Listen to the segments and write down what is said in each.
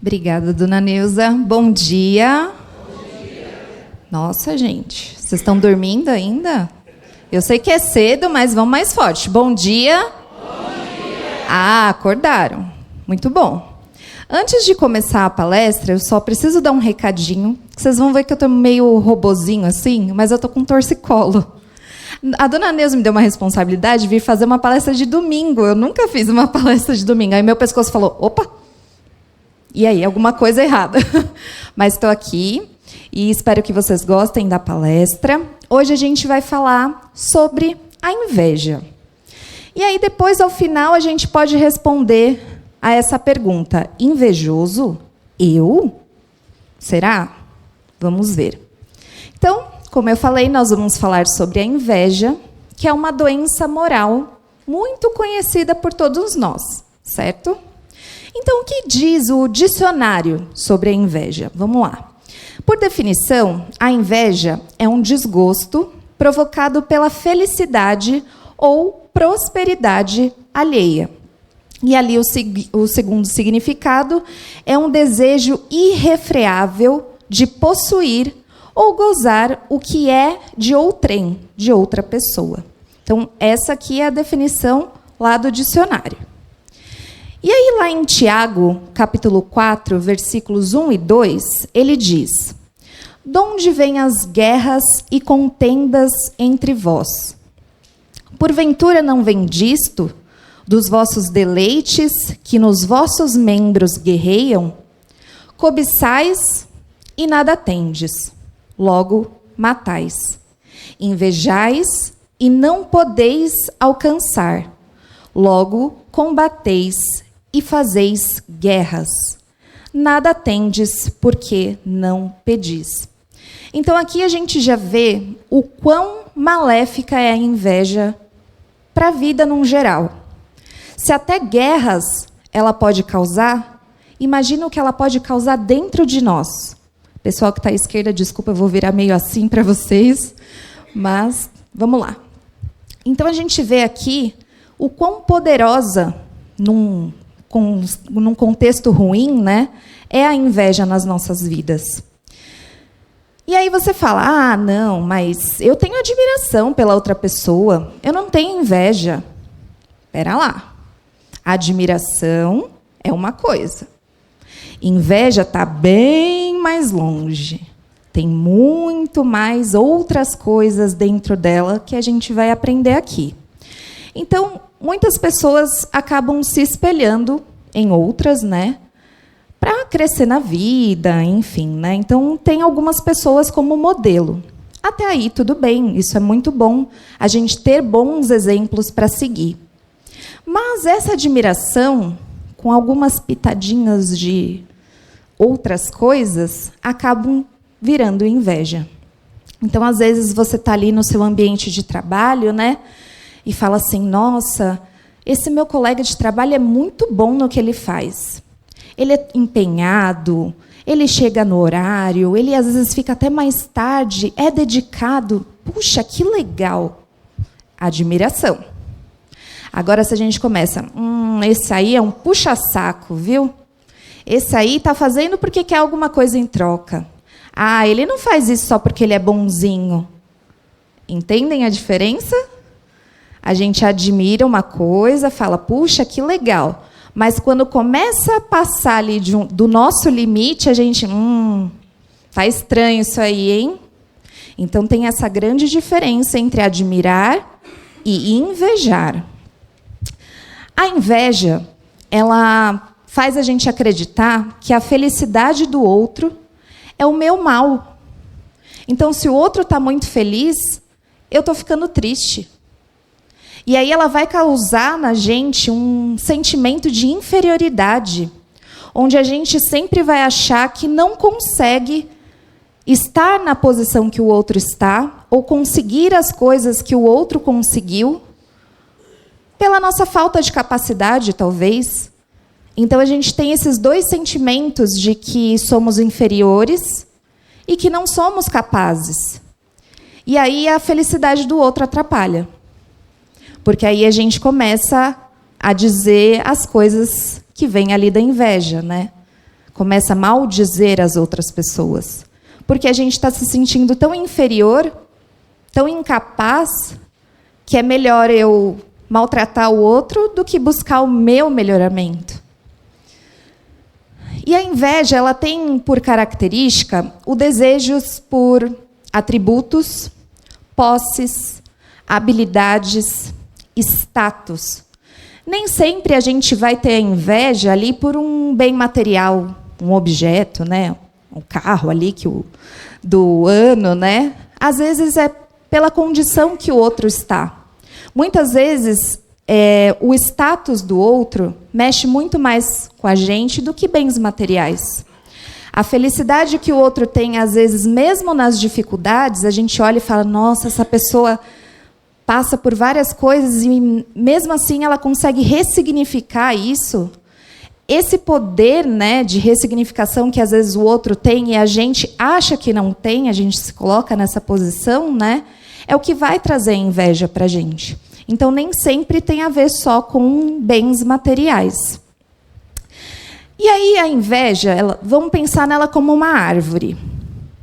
Obrigada, dona Neuza. Bom dia. Bom dia. Nossa, gente, vocês estão dormindo ainda? Eu sei que é cedo, mas vamos mais forte. Bom dia. Bom dia. Ah, acordaram. Muito bom. Antes de começar a palestra, eu só preciso dar um recadinho. Vocês vão ver que eu estou meio robozinho assim, mas eu estou com torcicolo. A dona Neuza me deu uma responsabilidade de vir fazer uma palestra de domingo. Eu nunca fiz uma palestra de domingo. Aí meu pescoço falou, opa! E aí, alguma coisa errada. Mas estou aqui e espero que vocês gostem da palestra. Hoje a gente vai falar sobre a inveja. E aí, depois, ao final, a gente pode responder a essa pergunta. Invejoso? Eu? Será? Vamos ver. Então, como eu falei, nós vamos falar sobre a inveja, que é uma doença moral muito conhecida por todos nós, certo? Então, o que diz o dicionário sobre a inveja? Vamos lá. Por definição, a inveja é um desgosto provocado pela felicidade ou prosperidade alheia. E ali o segundo significado é um desejo irrefreável de possuir ou gozar o que é de outrem, de outra pessoa. Então, essa aqui é a definição lá do dicionário. E aí, lá em Tiago, capítulo 4, versículos 1 e 2, ele diz: "Donde vêm as guerras e contendas entre vós? Porventura não vem disto, dos vossos deleites, que nos vossos membros guerreiam? Cobiçais e nada tendes, logo matais. Invejais e não podeis alcançar, logo combateis e fazeis guerras. Nada tendes, porque não pedis." Então, aqui a gente já vê o quão maléfica é a inveja para a vida num geral. Se até guerras ela pode causar, imagina o que ela pode causar dentro de nós. Pessoal que está à esquerda, desculpa, eu vou virar meio assim para vocês, mas vamos lá. Então, a gente vê aqui o quão poderosa, num contexto ruim, né, é a inveja nas nossas vidas. E aí você fala, não, mas eu tenho admiração pela outra pessoa, eu não tenho inveja. Espera lá. Admiração é uma coisa. Inveja está bem mais longe. Tem muito mais outras coisas dentro dela que a gente vai aprender aqui. Então, muitas pessoas acabam se espelhando em outras, né, para crescer na vida, enfim, né? Então, tem algumas pessoas como modelo. Até aí, tudo bem, isso é muito bom, a gente ter bons exemplos para seguir. Mas essa admiração, com algumas pitadinhas de outras coisas, acabam virando inveja. Então, às vezes, você está ali no seu ambiente de trabalho, né, e fala assim, nossa, esse meu colega de trabalho é muito bom no que ele faz. Ele é empenhado, ele chega no horário, ele às vezes fica até mais tarde, é dedicado. Puxa, que legal. Admiração. Agora, se a gente começa, esse aí é um puxa-saco, viu? Esse aí está fazendo porque quer alguma coisa em troca. Ele não faz isso só porque ele é bonzinho. Entendem a diferença? A gente admira uma coisa, fala, puxa, que legal. Mas quando começa a passar ali do nosso limite, a gente, tá estranho isso aí, hein? Então, tem essa grande diferença entre admirar e invejar. A inveja, ela faz a gente acreditar que a felicidade do outro é o meu mal. Então, se o outro está muito feliz, eu estou ficando triste. E aí ela vai causar na gente um sentimento de inferioridade, onde a gente sempre vai achar que não consegue estar na posição que o outro está, ou conseguir as coisas que o outro conseguiu, pela nossa falta de capacidade, talvez. Então, a gente tem esses dois sentimentos de que somos inferiores e que não somos capazes. E aí a felicidade do outro atrapalha. Porque aí a gente começa a dizer as coisas que vêm ali da inveja, né? começa a maldizer as outras pessoas. Porque a gente está se sentindo tão inferior, tão incapaz, que é melhor eu maltratar o outro do que buscar o meu melhoramento. E a inveja, ela tem por característica o desejo por atributos, posses, habilidades, status. Nem sempre a gente vai ter a inveja ali por um bem material, um objeto, né? Um carro ali do ano, né? Às vezes é pela condição que o outro está. Muitas vezes, o status do outro mexe muito mais com a gente do que bens materiais. A felicidade que o outro tem, às vezes, mesmo nas dificuldades, a gente olha e fala, nossa, essa pessoa passa por várias coisas e, mesmo assim, ela consegue ressignificar isso. Esse poder, né, de ressignificação que, às vezes, o outro tem e a gente acha que não tem, a gente se coloca nessa posição, né, é o que vai trazer a inveja para a gente. Então, nem sempre tem a ver só com bens materiais. E aí, a inveja, vamos pensar nela como uma árvore.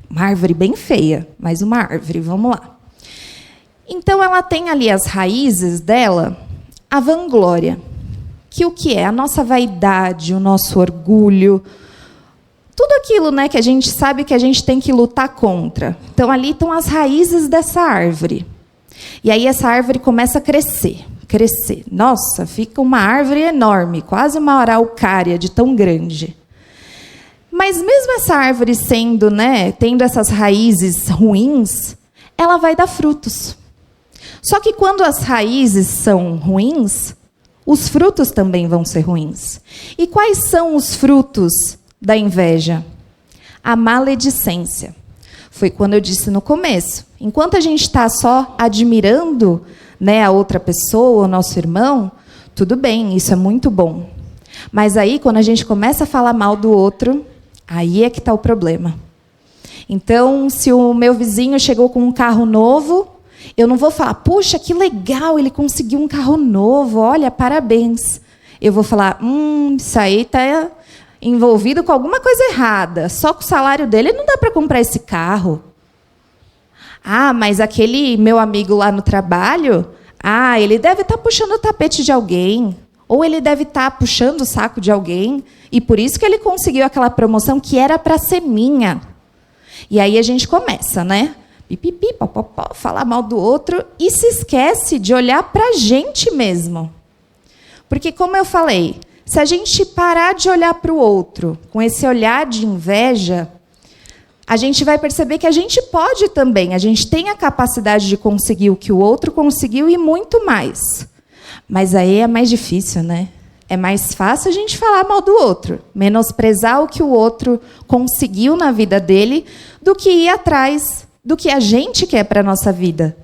Uma árvore bem feia, mas uma árvore, vamos lá. Então, ela tem ali as raízes dela, a vanglória. Que o que é? A nossa vaidade, o nosso orgulho, tudo aquilo, né, que a gente sabe que a gente tem que lutar contra. Então, ali estão as raízes dessa árvore. E aí essa árvore começa a crescer, crescer. Nossa, fica uma árvore enorme, quase uma araucária de tão grande. Mas mesmo essa árvore sendo, né, tendo essas raízes ruins, ela vai dar frutos. Só que quando as raízes são ruins, os frutos também vão ser ruins. E quais são os frutos da inveja? A maledicência. Foi quando eu disse no começo. Enquanto a gente está só admirando, né, a outra pessoa, o nosso irmão, tudo bem, isso é muito bom. Mas aí, quando a gente começa a falar mal do outro, aí é que está o problema. Então, se o meu vizinho chegou com um carro novo, eu não vou falar, puxa, que legal, ele conseguiu um carro novo, olha, parabéns. Eu vou falar, isso aí está envolvido com alguma coisa errada. Só com o salário dele não dá para comprar esse carro. Ah, mas aquele meu amigo lá no trabalho, ele deve estar puxando o tapete de alguém. Ou ele deve estar puxando o saco de alguém. E por isso que ele conseguiu aquela promoção que era para ser minha. E aí a gente começa, né? Pipipi, popopó, falar mal do outro e se esquece de olhar para a gente mesmo. Porque, como eu falei, se a gente parar de olhar para o outro com esse olhar de inveja, a gente vai perceber que a gente pode também, a gente tem a capacidade de conseguir o que o outro conseguiu e muito mais. Mas aí é mais difícil, né? É mais fácil a gente falar mal do outro, menosprezar o que o outro conseguiu na vida dele, do que ir atrás do que a gente quer para a nossa vida.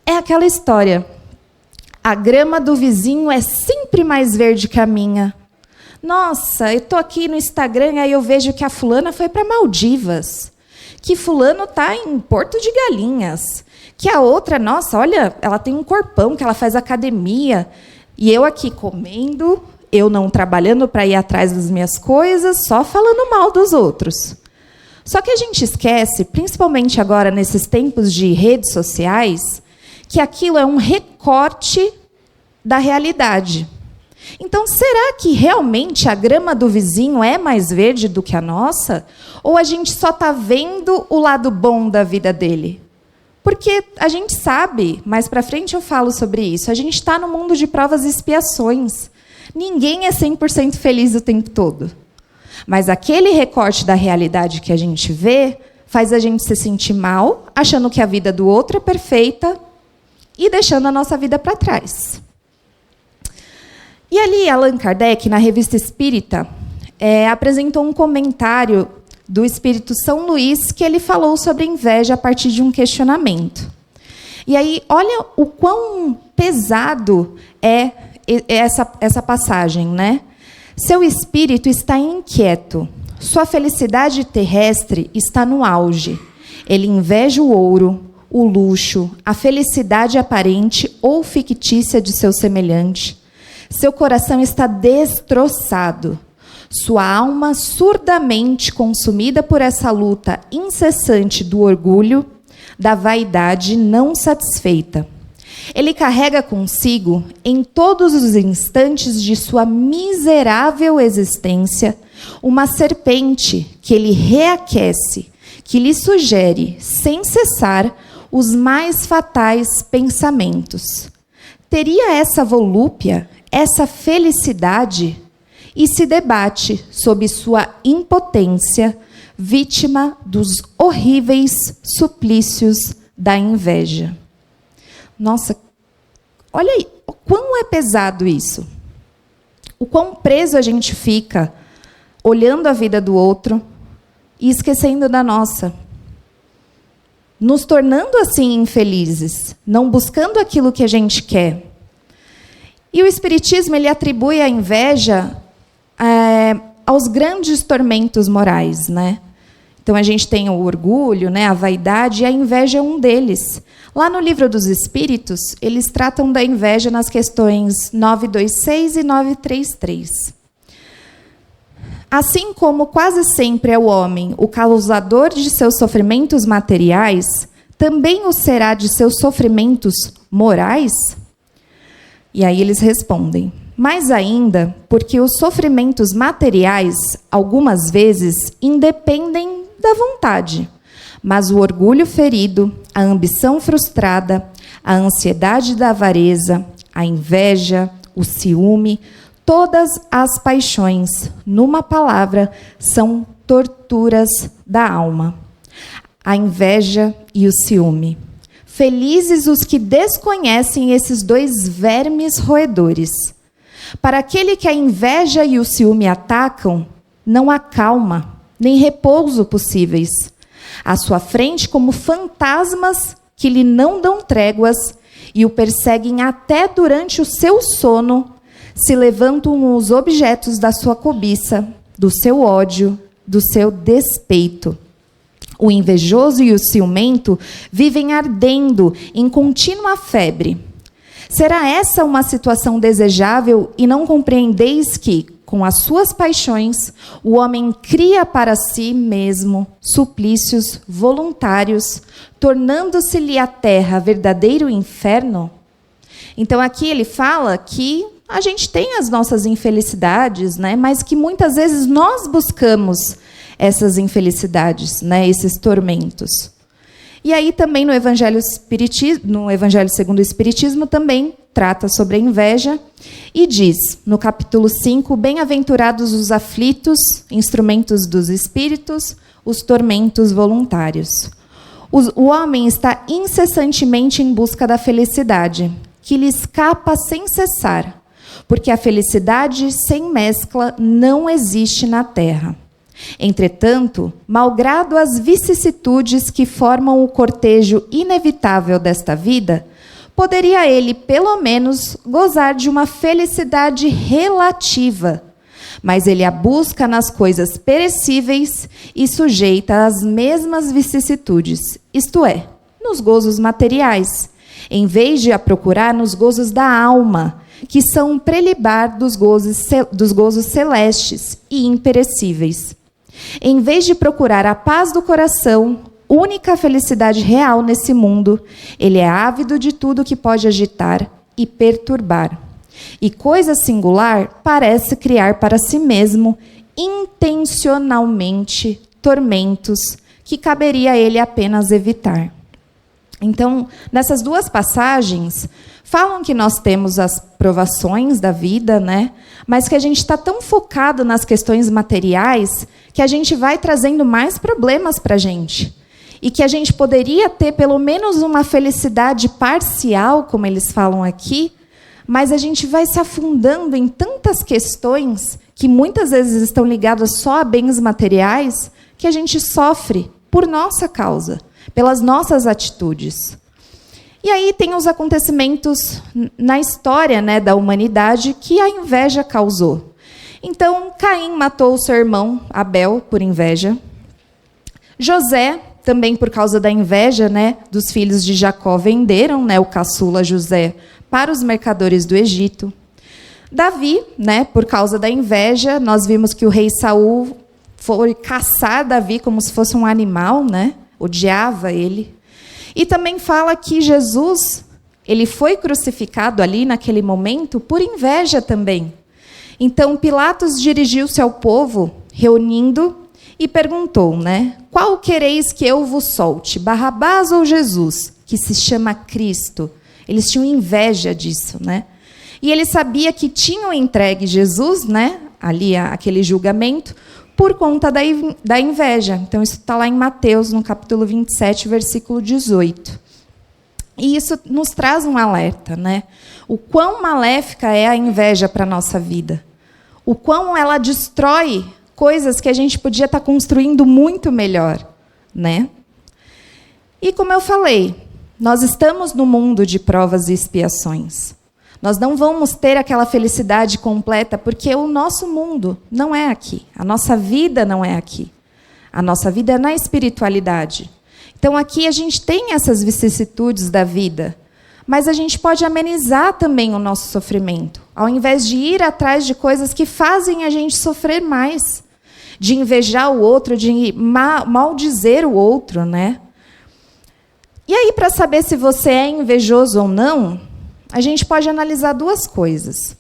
É aquela história. A grama do vizinho é sempre mais verde que a minha. Nossa, eu estou aqui no Instagram e aí eu vejo que a fulana foi para Maldivas. Que fulano está em Porto de Galinhas. Que a outra, nossa, olha, ela tem um corpão, que ela faz academia. E eu aqui comendo, eu não trabalhando para ir atrás das minhas coisas, só falando mal dos outros. Só que a gente esquece, principalmente agora nesses tempos de redes sociais, que aquilo é um recorte da realidade. Então, será que realmente a grama do vizinho é mais verde do que a nossa? Ou a gente só está vendo o lado bom da vida dele? Porque a gente sabe, mais para frente eu falo sobre isso, a gente está no mundo de provas e expiações. Ninguém é 100% feliz o tempo todo. Mas aquele recorte da realidade que a gente vê faz a gente se sentir mal, achando que a vida do outro é perfeita e deixando a nossa vida para trás. E ali, Allan Kardec, na Revista Espírita, apresentou um comentário do Espírito São Luís, que ele falou sobre inveja a partir de um questionamento. E aí, olha o quão pesado é essa passagem, né? Seu espírito está inquieto, sua felicidade terrestre está no auge. Ele inveja o ouro, o luxo, a felicidade aparente ou fictícia de seu semelhante. Seu coração está destroçado. Sua alma, surdamente consumida por essa luta incessante do orgulho, da vaidade não satisfeita. Ele carrega consigo, em todos os instantes de sua miserável existência, uma serpente que ele reaquece, que lhe sugere, sem cessar, os mais fatais pensamentos. Teria essa volúpia, essa felicidade, e se debate sob sua impotência, vítima dos horríveis suplícios da inveja. Nossa, olha aí, o quão é pesado isso. O quão preso a gente fica olhando a vida do outro e esquecendo da nossa. Nos tornando assim infelizes, não buscando aquilo que a gente quer. E o Espiritismo ele atribui a inveja aos grandes tormentos morais, né? Então a gente tem o orgulho, né, a vaidade, e a inveja é um deles. Lá no Livro dos Espíritos, eles tratam da inveja nas questões 926 e 933. Assim como quase sempre é o homem o causador de seus sofrimentos materiais, também o será de seus sofrimentos morais? E aí eles respondem: mais ainda, porque os sofrimentos materiais, algumas vezes, independem da vontade. Mas o orgulho ferido, a ambição frustrada, a ansiedade da avareza, a inveja, o ciúme, todas as paixões, numa palavra, são torturas da alma. A inveja e o ciúme. Felizes os que desconhecem esses dois vermes roedores. Para aquele que a inveja e o ciúme atacam, não há calma, nem repouso possíveis. À sua frente, como fantasmas que lhe não dão tréguas e o perseguem até durante o seu sono, se levantam os objetos da sua cobiça, do seu ódio, do seu despeito. O invejoso e o ciumento vivem ardendo em contínua febre. Será essa uma situação desejável e não compreendeis que, com as suas paixões, o homem cria para si mesmo suplícios voluntários, tornando-se-lhe a terra verdadeiro inferno? Então, aqui ele fala que a gente tem as nossas infelicidades, né, mas que muitas vezes nós buscamos essas infelicidades, né, esses tormentos. E aí também no Evangelho segundo o Espiritismo também trata sobre a inveja e diz, no capítulo 5, bem-aventurados os aflitos, instrumentos dos espíritos, os tormentos voluntários. O homem está incessantemente em busca da felicidade, que lhe escapa sem cessar, porque a felicidade sem mescla não existe na terra. Entretanto, malgrado as vicissitudes que formam o cortejo inevitável desta vida, poderia ele, pelo menos, gozar de uma felicidade relativa. Mas ele a busca nas coisas perecíveis e sujeita às mesmas vicissitudes, isto é, nos gozos materiais, em vez de a procurar nos gozos da alma, que são um prelibar dos gozos celestes e imperecíveis. Em vez de procurar a paz do coração, única felicidade real nesse mundo, ele é ávido de tudo que pode agitar e perturbar. E coisa singular, parece criar para si mesmo, intencionalmente, tormentos que caberia a ele apenas evitar. Então, nessas duas passagens, falam que nós temos as provações da vida, né? Mas que a gente está tão focado nas questões materiais que a gente vai trazendo mais problemas para a gente. E que a gente poderia ter pelo menos uma felicidade parcial, como eles falam aqui, mas a gente vai se afundando em tantas questões que muitas vezes estão ligadas só a bens materiais, que a gente sofre por nossa causa, pelas nossas atitudes. E aí tem os acontecimentos na história, né, da humanidade que a inveja causou. Então, Caim matou o seu irmão Abel por inveja. José, também por causa da inveja, né, dos filhos de Jacó, venderam, né, o caçula José para os mercadores do Egito. Davi, né, por causa da inveja, nós vimos que o rei Saul foi caçar Davi como se fosse um animal, né? Odiava ele. E também fala que Jesus, ele foi crucificado ali naquele momento por inveja também. Então Pilatos dirigiu-se ao povo, reunindo, e perguntou, né? Qual quereis que eu vos solte, Barrabás ou Jesus, que se chama Cristo? Eles tinham inveja disso, né? E ele sabia que tinham entregue Jesus, né? Ali aquele julgamento, por conta da inveja. Então isso está lá em Mateus, no capítulo 27, versículo 18. E isso nos traz um alerta, né? O quão maléfica é a inveja para a nossa vida. O quão ela destrói coisas que a gente podia estar construindo muito melhor, né? E como eu falei, nós estamos no mundo de provas e expiações. Nós não vamos ter aquela felicidade completa, porque o nosso mundo não é aqui. A nossa vida não é aqui. A nossa vida é na espiritualidade. Então, aqui a gente tem essas vicissitudes da vida, mas a gente pode amenizar também o nosso sofrimento, ao invés de ir atrás de coisas que fazem a gente sofrer mais, de invejar o outro, de maldizer o outro, né? E aí, para saber se você é invejoso ou não, a gente pode analisar duas coisas.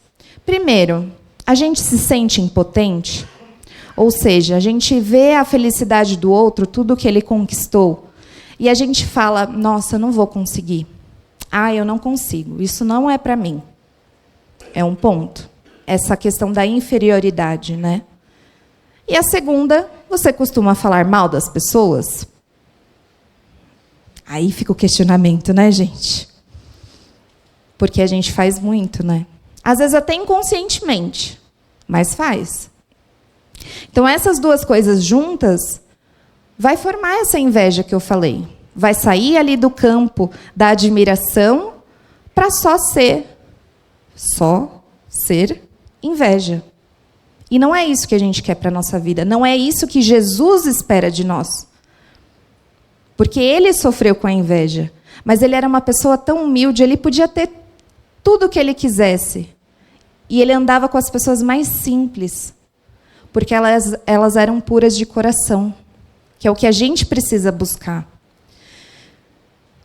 Primeiro, a gente se sente impotente, ou seja, a gente vê a felicidade do outro, tudo que ele conquistou, e a gente fala, nossa, eu não vou conseguir. Ah, eu não consigo, isso não é para mim. É um ponto. Essa questão da inferioridade, né? E a segunda, você costuma falar mal das pessoas? Aí fica o questionamento, né, gente? Porque a gente faz muito, né? Às vezes até inconscientemente, mas faz. Então, essas duas coisas juntas vai formar essa inveja que eu falei. Vai sair ali do campo da admiração para só ser inveja. E não é isso que a gente quer para a nossa vida. Não é isso que Jesus espera de nós. Porque ele sofreu com a inveja. Mas ele era uma pessoa tão humilde, ele podia ter tudo o que ele quisesse. E ele andava com as pessoas mais simples. Porque elas eram puras de coração. Que é o que a gente precisa buscar.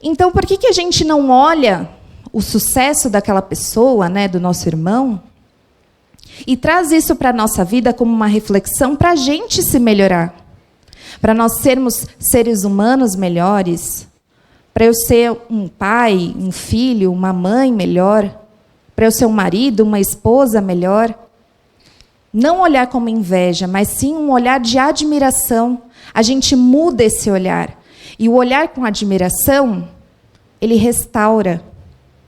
Então, por que a gente não olha o sucesso daquela pessoa, né, do nosso irmão, e traz isso para a nossa vida como uma reflexão para a gente se melhorar? Para nós sermos seres humanos melhores, para eu ser um pai, um filho, uma mãe melhor, para eu ser um marido, uma esposa melhor. Não olhar como inveja, mas sim um olhar de admiração. A gente muda esse olhar. E o olhar com admiração, ele restaura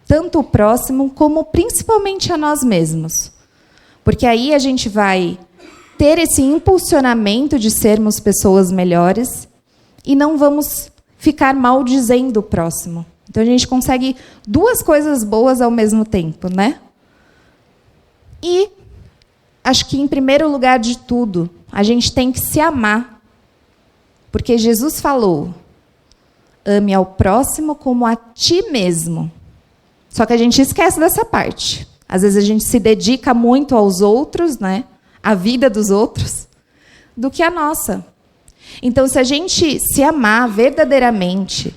tanto o próximo, como principalmente a nós mesmos. Porque aí a gente vai ter esse impulsionamento de sermos pessoas melhores e não vamos ficar maldizendo o próximo. Então, a gente consegue duas coisas boas ao mesmo tempo, né? E acho que, em primeiro lugar de tudo, a gente tem que se amar. Porque Jesus falou, ame ao próximo como a ti mesmo. Só que a gente esquece dessa parte. Às vezes a gente se dedica muito aos outros, né? A vida dos outros, do que a nossa. Então, se a gente se amar verdadeiramente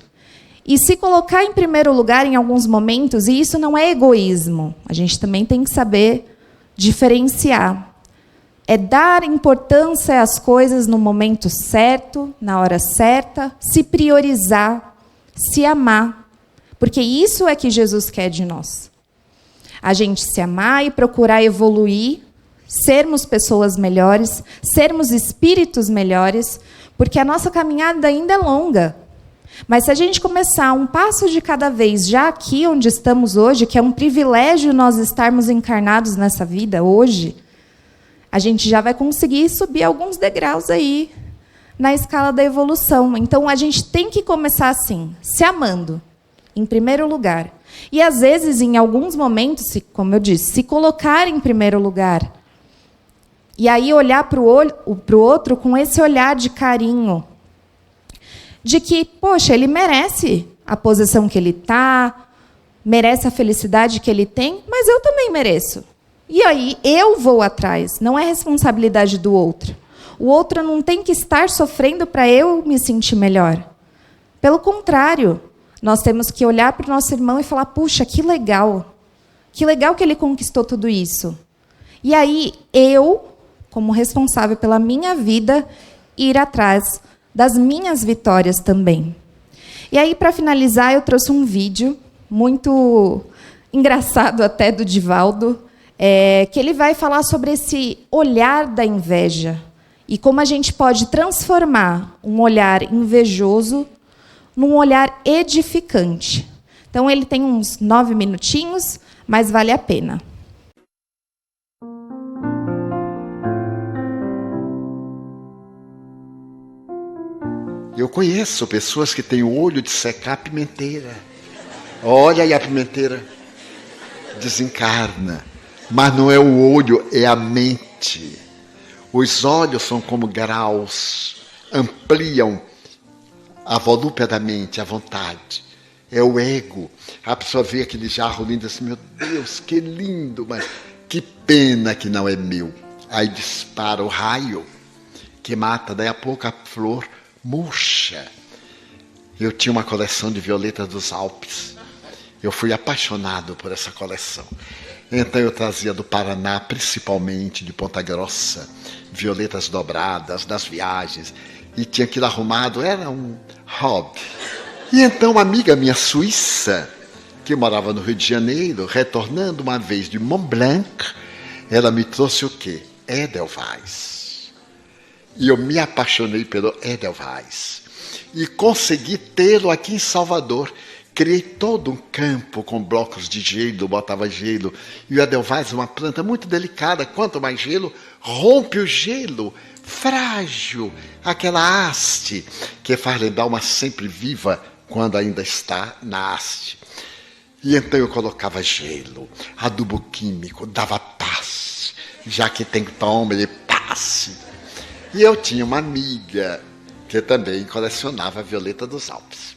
e se colocar em primeiro lugar em alguns momentos, e isso não é egoísmo, a gente também tem que saber diferenciar. É dar importância às coisas no momento certo, na hora certa, se priorizar, se amar. Porque isso é que Jesus quer de nós. A gente se amar e procurar evoluir, sermos pessoas melhores, sermos espíritos melhores, porque a nossa caminhada ainda é longa. Mas se a gente começar um passo de cada vez, já aqui onde estamos hoje, que é um privilégio nós estarmos encarnados nessa vida hoje, a gente já vai conseguir subir alguns degraus aí na escala da evolução. Então, a gente tem que começar assim, se amando, em primeiro lugar. E, às vezes, em alguns momentos, como eu disse, se colocar em primeiro lugar. E aí olhar para o outro com esse olhar de carinho. De que, poxa, ele merece a posição que ele está, merece a felicidade que ele tem, mas eu também mereço. E aí eu vou atrás, não é responsabilidade do outro. O outro não tem que estar sofrendo para eu me sentir melhor. Pelo contrário, nós temos que olhar para o nosso irmão e falar, puxa, que legal que ele conquistou tudo isso. E aí eu, como responsável pela minha vida, ir atrás das minhas vitórias também. E aí, para finalizar, eu trouxe um vídeo muito engraçado até do Divaldo, que ele vai falar sobre esse olhar da inveja e como a gente pode transformar um olhar invejoso num olhar edificante. Então, ele tem uns 9 minutinhos, mas vale a pena. Eu conheço pessoas que têm o olho de secar a pimenteira. Olha aí a pimenteira. Desencarna. Mas não é o olho, é a mente. Os olhos são como graus. Ampliam a volúpia da mente, a vontade. É o ego. A pessoa vê aquele jarro lindo assim, meu Deus, que lindo, mas que pena que não é meu. Aí dispara o raio que mata, daí a pouco a flor murcha. Eu tinha uma coleção de violetas dos Alpes. Eu fui apaixonado por essa coleção. Então eu trazia do Paraná, principalmente de Ponta Grossa, violetas dobradas das viagens. E tinha aquilo arrumado, era um hobby. E então uma amiga minha suíça, que morava no Rio de Janeiro, retornando uma vez de Mont Blanc, ela me trouxe o quê? Edelweiss. E eu me apaixonei pelo Edelweiss. E consegui tê-lo aqui em Salvador. Criei todo um campo com blocos de gelo, botava gelo. E o Edelweiss é uma planta muito delicada. Quanto mais gelo, rompe o gelo. Frágil. Aquela haste que faz lembrar uma sempre viva quando ainda está na haste. E então eu colocava gelo, adubo químico, dava passe. Já que tem toma, ele passe. E eu tinha uma amiga que também colecionava a violeta dos Alpes.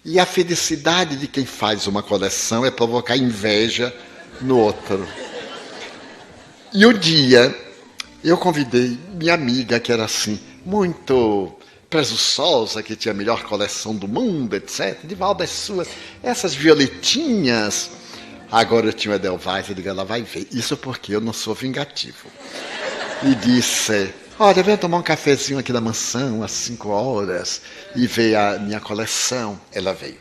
E a felicidade de quem faz uma coleção é provocar inveja no outro. E um dia eu convidei minha amiga, que era assim, muito presunçosa, que tinha a melhor coleção do mundo, etc. Divaldo, as suas, essas violetinhas. Agora eu tinha o Edelweiss, eu digo, ela vai ver. Isso porque eu não sou vingativo. E disse, olha, vem tomar um cafezinho aqui na mansão às 5 horas e ver a minha coleção. Ela veio.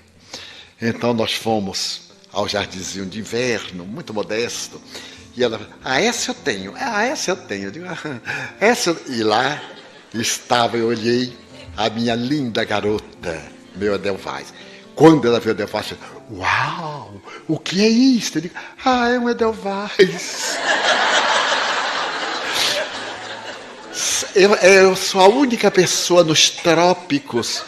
Então nós fomos ao jardinzinho de inverno, muito modesto. E ela, essa eu tenho. Essa eu tenho. Eu digo, essa eu... E lá estava, eu olhei, a minha linda garota, meu Edelweiss. Quando ela viu o Edelweiss, eu disse, uau, o que é isso? Eu digo, é um Edelweiss. Eu sou a única pessoa nos trópicos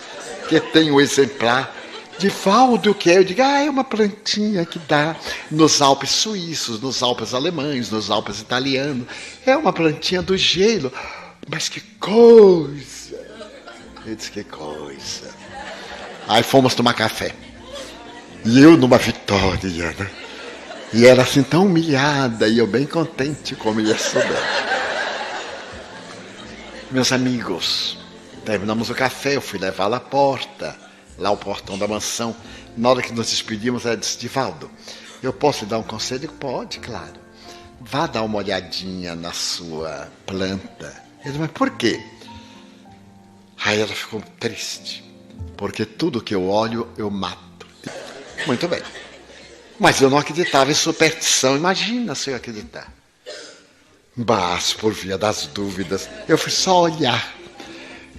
que tem um exemplar. Divaldo, o que é? Eu digo, é uma plantinha que dá nos Alpes suíços, nos Alpes alemães, nos Alpes italianos. É uma plantinha do gelo. Mas que coisa! Eu disse, que coisa. Aí fomos tomar café. E eu numa vitória, né? E ela assim tão humilhada, e eu bem contente como ia souber. Meus amigos, terminamos o café, eu fui levá-la à porta, lá o portão da mansão. Na hora que nos despedimos, ela disse, Divaldo, eu posso lhe dar um conselho? Eu, pode, claro. Vá dar uma olhadinha na sua planta. Eu disse, mas por quê? Aí ela ficou triste, porque tudo que eu olho, eu mato. Muito bem. Mas eu não acreditava em superstição, imagina se eu acreditar. Mas, por via das dúvidas, eu fui só olhar.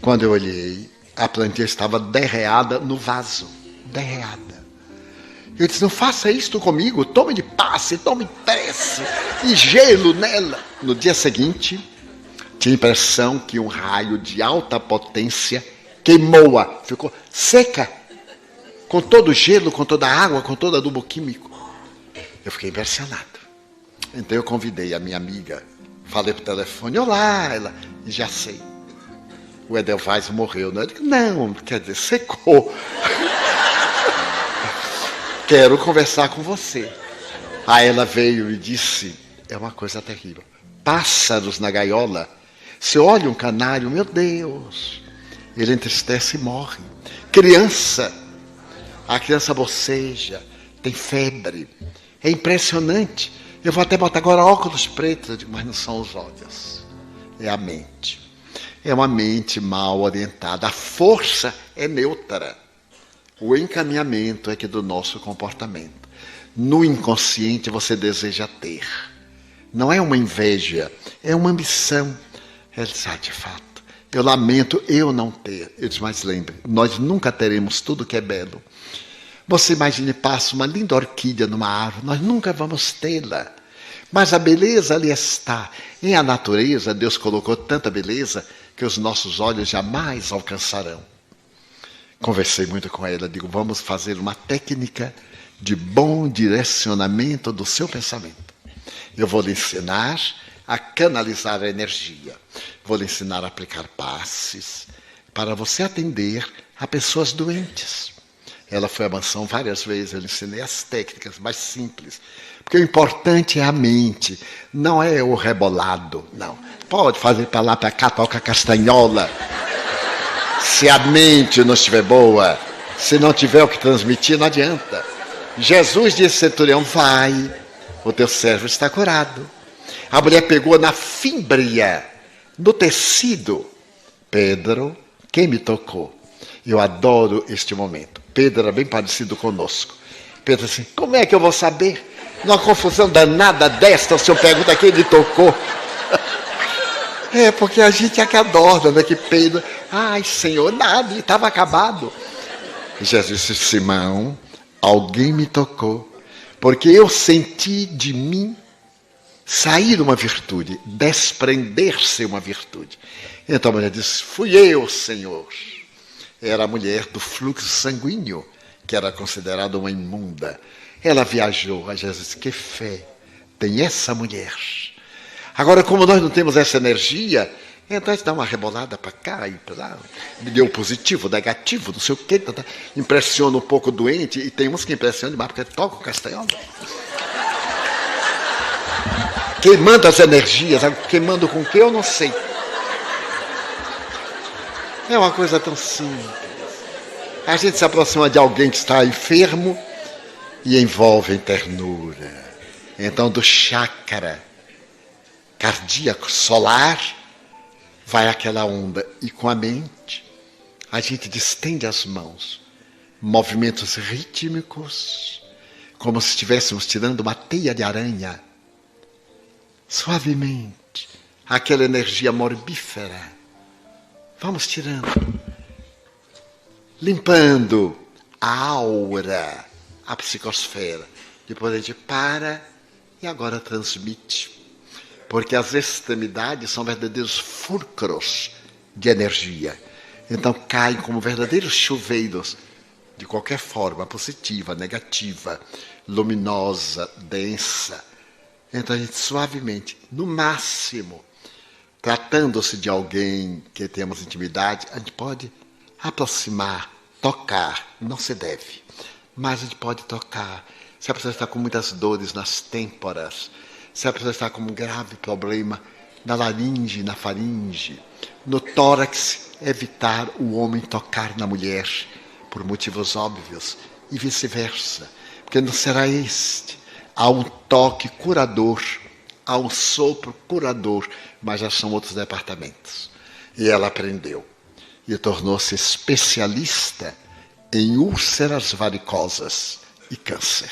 Quando eu olhei, a plantinha estava derreada no vaso. Derreada. Eu disse, não faça isto comigo, tome de passe, tome prece, e gelo nela. No dia seguinte, tinha a impressão que um raio de alta potência queimou-a. Ficou seca, com todo o gelo, com toda a água, com todo o adubo químico. Eu fiquei impressionado. Então eu convidei a minha amiga, falei por telefone, olá, ela, já sei. O Edelweiss morreu, né? Eu digo, não, quer dizer, secou. Quero conversar com você. Aí ela veio e disse, é uma coisa terrível. Pássaros na gaiola. Você olha um canário, meu Deus, ele entristece e morre. Criança, a criança boceja, tem febre. É impressionante. Eu vou até botar agora óculos pretos, eu digo, mas não são os olhos, é a mente. É uma mente mal orientada. A força é neutra. O encaminhamento é que do nosso comportamento. No inconsciente você deseja ter. Não é uma inveja, é uma ambição. Ele diz, de fato, eu lamento eu não ter. Eu disse, mas lembre, nós nunca teremos tudo que é belo. Você imagine, passa uma linda orquídea numa árvore, nós nunca vamos tê-la. Mas a beleza ali está. Em a natureza, Deus colocou tanta beleza que os nossos olhos jamais alcançarão. Conversei muito com ela, digo, vamos fazer uma técnica de bom direcionamento do seu pensamento. Eu vou lhe ensinar a canalizar a energia. Vou lhe ensinar a aplicar passes para você atender a pessoas doentes. Ela foi à mansão várias vezes, eu lhe ensinei as técnicas mais simples. Porque o importante é a mente, não é o rebolado, não. Pode fazer para lá, para cá, toca castanhola. Se a mente não estiver boa, se não tiver o que transmitir, não adianta. Jesus disse, centurião, vai, o teu servo está curado. A mulher pegou na fímbria, no tecido. Pedro, quem me tocou? Eu adoro este momento. Pedro era bem parecido conosco. Pedro assim, como é que eu vou saber? Numa confusão danada desta, o senhor pergunta quem lhe tocou. É, porque a gente é que adora, né? Que Pedro, ai Senhor, nada, ele estava acabado. E Jesus disse, Simão, alguém me tocou, porque eu senti de mim sair uma virtude, desprender-se uma virtude. Então a mulher disse, fui eu, Senhor. Era a mulher do fluxo sanguíneo, que era considerada uma imunda. Ela viajou, a Jesus disse, que fé tem essa mulher. Agora, como nós não temos essa energia, então a gente dá uma rebolada para cá e para lá, me deu positivo, negativo, não sei o quê, impressiona um pouco o doente, e tem uns que impressionam demais, porque toca o castanhola. Queimando as energias, queimando com o que eu não sei. É uma coisa tão simples. A gente se aproxima de alguém que está enfermo e envolve em ternura. Então, do chakra cardíaco solar, vai aquela onda. E com a mente, a gente distende as mãos. Movimentos rítmicos, como se estivéssemos tirando uma teia de aranha. Suavemente, aquela energia morbífera. Vamos tirando. Limpando a aura, a psicosfera. Depois a gente para e agora transmite. Porque as extremidades são verdadeiros fulcros de energia. Então caem como verdadeiros chuveiros, de qualquer forma, positiva, negativa, luminosa, densa. Então a gente suavemente, no máximo, tratando-se de alguém que temos intimidade, a gente pode aproximar, tocar, não se deve, mas a gente pode tocar. Se a pessoa está com muitas dores nas têmporas, se a pessoa está com um grave problema na laringe, na faringe, no tórax, evitar o homem tocar na mulher, por motivos óbvios, e vice-versa, porque não será este. Há um toque curador, há um sopro curador, mas já são outros departamentos. E ela aprendeu, e tornou-se especialista em úlceras varicosas e câncer.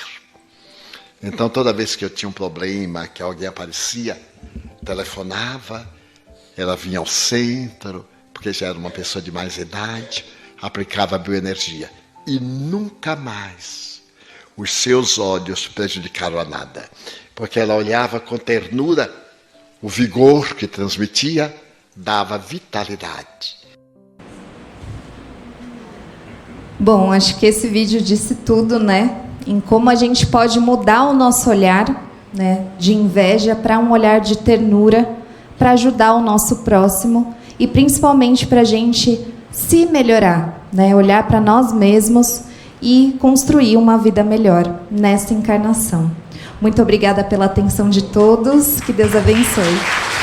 Então, toda vez que eu tinha um problema, que alguém aparecia, telefonava, ela vinha ao centro, porque já era uma pessoa de mais idade, aplicava a bioenergia. E nunca mais os seus olhos prejudicaram a nada, porque ela olhava com ternura, o vigor que transmitia dava vitalidade. Bom, acho que esse vídeo disse tudo, né? Em como a gente pode mudar o nosso olhar, né, de inveja para um olhar de ternura, para ajudar o nosso próximo e principalmente para a gente se melhorar, né? Olhar para nós mesmos e construir uma vida melhor nessa encarnação. Muito obrigada pela atenção de todos. Que Deus abençoe.